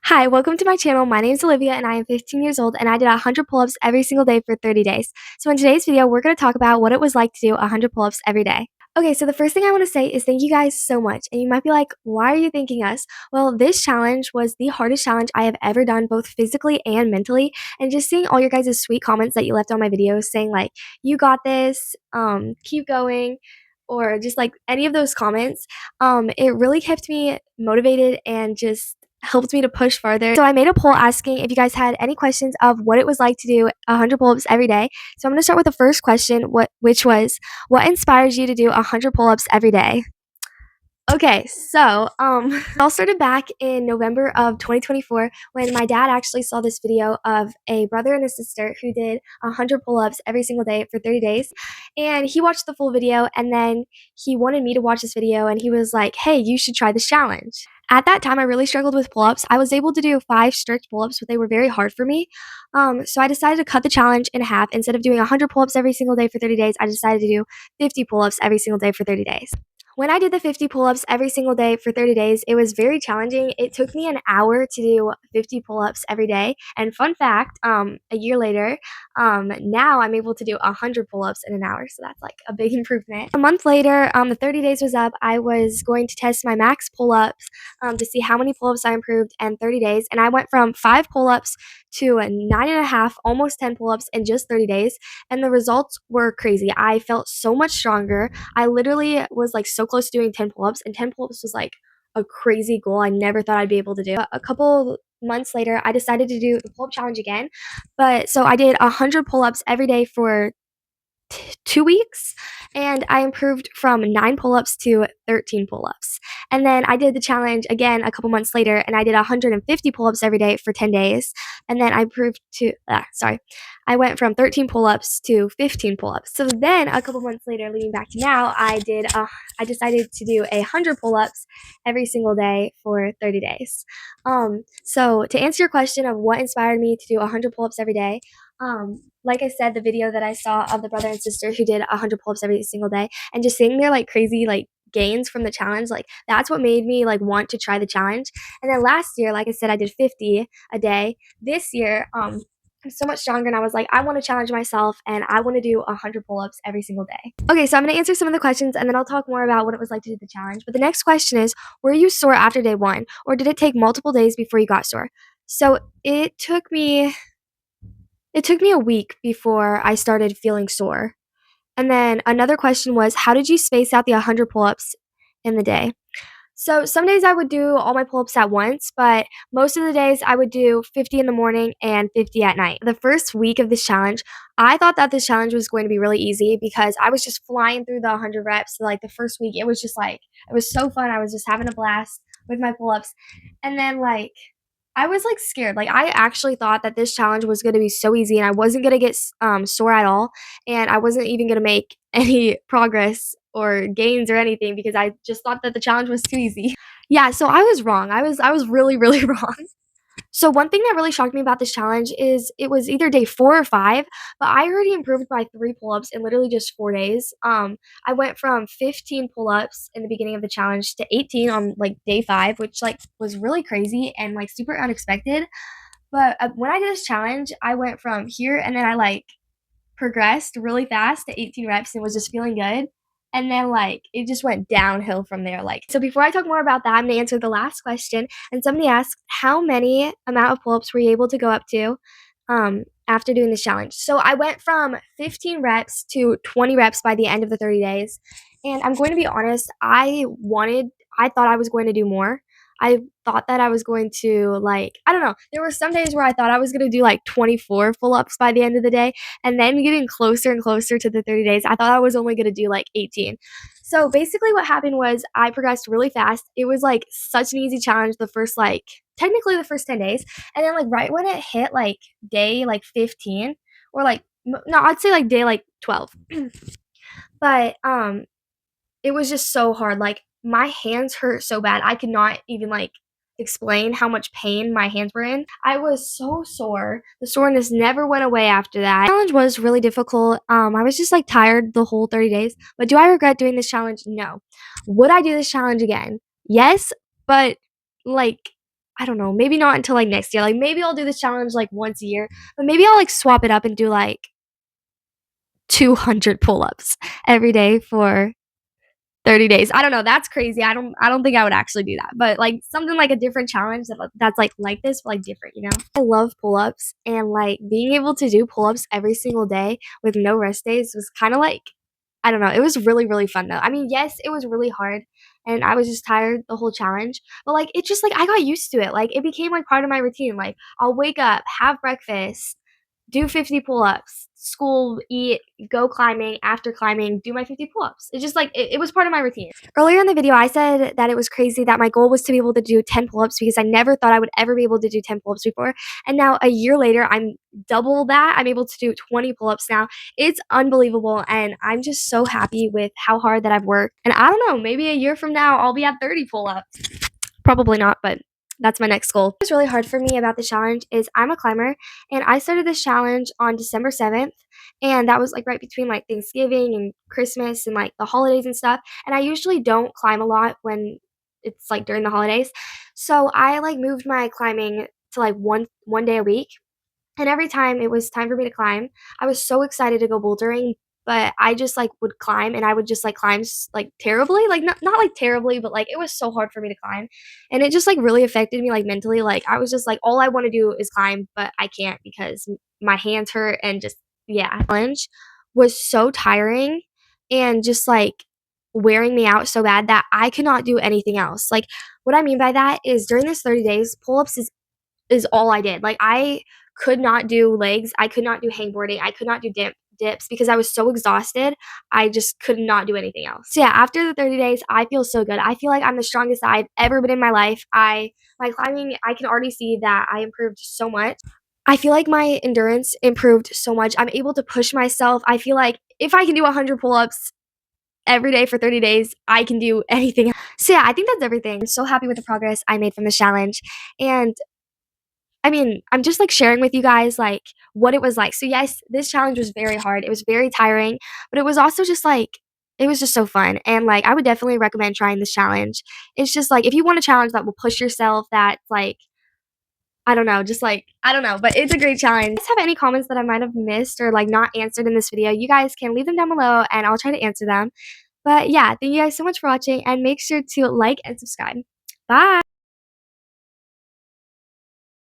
Hi, welcome to my channel. My name is Olivia and I am 15 years old and I did 100 pull-ups every single day for 30 days. So in today's video, we're going to talk about what it was like to do 100 pull-ups every day. Okay, so the first thing I want to say is thank you guys so much. And you might be like, why are you thanking us? Well, this challenge was the hardest challenge I have ever done, both physically and mentally. And just seeing all your guys' sweet comments that you left on my videos saying like, you got this, keep going, or just like any of those comments, it really kept me motivated and just helped me to push farther. So I made a poll asking if you guys had any questions of what it was like to do 100 pull-ups every day. So I'm going to start with the first question, which was, what inspires you to do 100 pull-ups every day? Okay, so it all started back in November of 2024 when my dad actually saw this video of a brother and a sister who did 100 pull-ups every single day for 30 days. And he watched the full video and then he wanted me to watch this video and he was like, hey, you should try this challenge. At that time, I really struggled with pull-ups. I was able to do 5 strict pull-ups, but they were very hard for me. So I decided to cut the challenge in half. Instead of doing 100 pull-ups every single day for 30 days, I decided to do 50 pull-ups every single day for 30 days. When I did the 50 pull-ups every single day for 30 days, it was very challenging. It took me an hour to do 50 pull-ups every day. And fun fact, a year later, now I'm able to do 100 pull-ups in an hour. So that's like a big improvement. A month later, the 30 days was up. I was going to test my max pull-ups to see how many pull-ups I improved in 30 days. And I went from 5 pull-ups to 9.5, almost 10 pull-ups in just 30 days. And the results were crazy. I felt so much stronger. I literally was like so close to doing 10 pull-ups, and 10 pull-ups was like a crazy goal I never thought I'd be able to do. A couple months later, I decided to do the pull-up challenge again. But so I did 100 pull-ups every day for 2 weeks, and I improved from 9 pull-ups to 13 pull-ups. And then I did the challenge again a couple months later, and I did 150 pull-ups every day for 10 days. And then I improved to, I went from 13 pull-ups to 15 pull-ups. So then a couple months later, leading back to now, I decided to do 100 pull-ups every single day for 30 days. So to answer your question of what inspired me to do 100 pull-ups every day, like I said, the video that I saw of the brother and sister who did 100 pull-ups every single day, and just seeing their like crazy like gains from the challenge, like that's what made me like want to try the challenge. And then last year, like I said, I did 50 a day. This year, I'm so much stronger, and I was like, I want to challenge myself, and I want to do 100 pull-ups every single day. Okay, so I'm gonna answer some of the questions, and then I'll talk more about what it was like to do the challenge. But the next question is, were you sore after day 1, or did it take multiple days before you got sore? So it took me a week before I started feeling sore. And then another question was, how did you space out the 100 pull-ups in the day? So some days I would do all my pull-ups at once, but most of the days I would do 50 in the morning and 50 at night. The first week of this challenge, I thought that this challenge was going to be really easy because I was just flying through the 100 reps. So like the first week, it was just like, it was so fun. I was just having a blast with my pull-ups. And then like, I was like scared. Like I actually thought that this challenge was going to be so easy and I wasn't going to get sore at all, and I wasn't even going to make any progress or gains or anything because I just thought that the challenge was too easy. Yeah, so I was wrong. I was really really wrong. So one thing that really shocked me about this challenge is it was either day 4 or 5, but I already improved by 3 pull-ups in literally just 4 days. I went from 15 pull-ups in the beginning of the challenge to 18 on like day 5, which like was really crazy and like super unexpected. But when I did this challenge, I went from here and then I like progressed really fast to 18 reps and was just feeling good. And then like it just went downhill from there. Like, so before I talk more about that, I'm gonna answer the last question. And somebody asked, how many amount of pull-ups were you able to go up to after doing this challenge? So I went from 15 reps to 20 reps by the end of the 30 days. And I'm going to be honest, I thought I was going to do more. I thought that I was going to like, I don't know. There were some days where I thought I was going to do like 24 pull-ups by the end of the day. And then getting closer and closer to the 30 days, I thought I was only going to do like 18. So basically what happened was I progressed really fast. It was like such an easy challenge the first like technically the first 10 days. And then like right when it hit like day like 15 or like no, I'd say like day like 12. But it was just so hard. Like my hands hurt so bad. I could not even like explain how much pain my hands were in. I was so sore. The soreness never went away after that. The challenge was really difficult. I was just like tired the whole 30 days. But do I regret doing this challenge? No. Would I do this challenge again? Yes, but like I don't know, maybe not until, like, next year. Like, maybe I'll do this challenge, like, once a year, but maybe I'll, like, swap it up and do, like, 200 pull-ups every day for 30 days. I don't know, that's crazy. I don't think I would actually do that, but, like, something like a different challenge that's, like this, but, like, different, you know? I love pull-ups, and, like, being able to do pull-ups every single day with no rest days was kinda like I don't know, it was really, really fun, though. I mean, yes, it was really hard, and I was just tired the whole challenge, but, like, it just, like I got used to it, like, it became, like, part of my routine, like, I'll wake up, have breakfast, do 50 pull-ups, school, eat, go climbing, after climbing, do my 50 pull-ups. It's just like it was part of my routine. Earlier in the video, I said that it was crazy that my goal was to be able to do 10 pull-ups because I never thought I would ever be able to do 10 pull-ups before. And now a year later, I'm double that. I'm able to do 20 pull-ups now. It's unbelievable, and I'm just so happy with how hard that I've worked. And I don't know, maybe a year from now, I'll be at 30 pull-ups. Probably not, but that's my next goal. What's really hard for me about the challenge is I'm a climber, and I started this challenge on December 7th, and that was, like, right between, like, Thanksgiving and Christmas and, like, the holidays and stuff, and I usually don't climb a lot when it's, like, during the holidays. So I, like, moved my climbing to, like, one day a week, and every time it was time for me to climb, I was so excited to go bouldering, but I just, like, would climb, and I would just, like, climb like, terribly, like, not, like, terribly, but, like, it was so hard for me to climb, and it just, like, really affected me, like, mentally, like, I was just like, "All I wanna do is climb, but I can't because my hands hurt," and just yeah. Challenge was so tiring and just, like, wearing me out so bad that I could not do anything else. Like, what I mean by that is during this 30 days, pull-ups is all I did. Like, I could not do legs, I could not do hangboarding, I could not do dips because I was so exhausted, I just could not do anything else. So, yeah, after the 30 days, I feel so good. I feel like I'm the strongest I've ever been in my life. My climbing, I can already see that I improved so much. I feel like my endurance improved so much. I'm able to push myself. I feel like if I can do 100 pull-ups every day for 30 days, I can do anything. So, yeah, I think that's everything. I'm so happy with the progress I made from this challenge, and I mean, I'm just, like, sharing with you guys, like, what it was like. So, yes, this challenge was very hard, it was very tiring, but it was also just, like it was just so fun, and, like, I would definitely recommend trying this challenge. It's just, like, if you want a challenge that will push yourself, that's, like I don't know, just, like I don't know, but it's a great challenge. If you guys have any comments that I might have missed or, like, not answered in this video, you guys can leave them down below, and I'll try to answer them. But, yeah, thank you guys so much for watching, and make sure to like and subscribe. Bye!